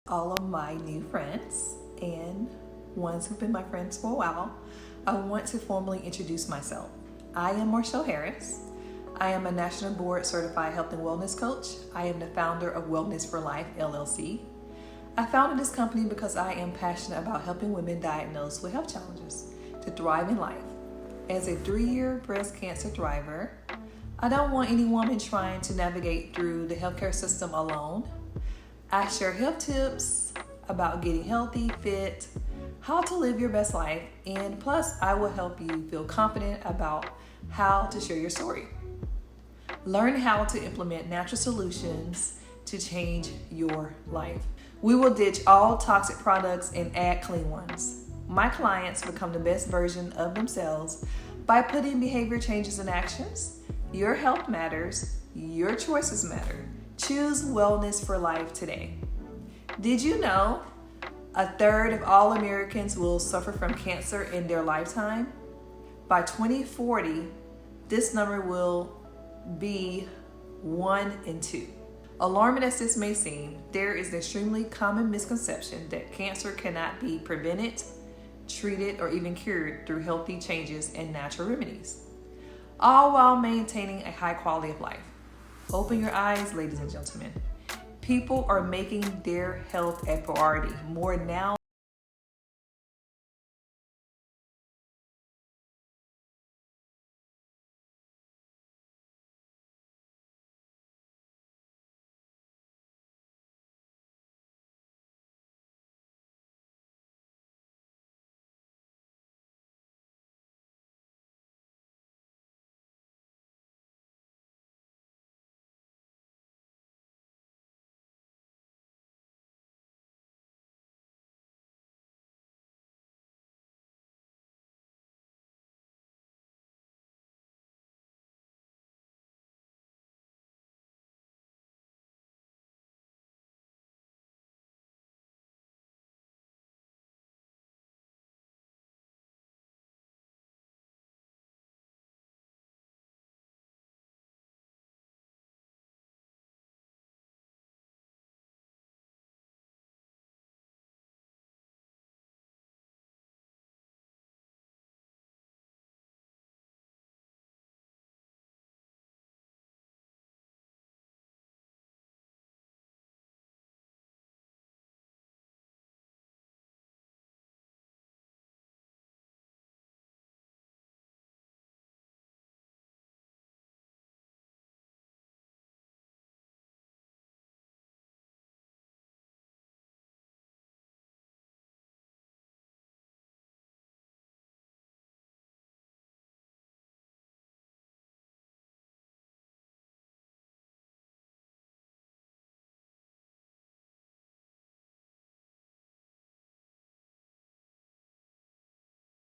all of my new friends and ones who've been my friends for a while, I want to formally introduce myself. I am Marshelle Harris. I am a National Board Certified Health and Wellness Coach. I am the founder of Wellness for Life, LLC. I founded this company because I am passionate about helping women diagnosed with health challenges to thrive in life. As a 3-year breast cancer thriver, I don't want any woman trying to navigate through the healthcare system alone. I share health tips about getting healthy, fit, how to live your best life, and plus I will help you feel confident about how to share your story. Learn how to implement natural solutions to change your life. We will ditch all toxic products and add clean ones. My clients become the best version of themselves by putting behavior changes in actions. Your health matters. Your choices matter. Choose wellness for life today. Did you know 1/3 of all Americans will suffer from cancer in their lifetime? By 2040, this number will be 1 in 2. Alarming as this may seem, there is an extremely common misconception that cancer cannot be prevented, treated, or even cured through healthy changes and natural remedies, all while maintaining a high quality of life. Open your eyes, ladies and gentlemen. People are making their health a priority more now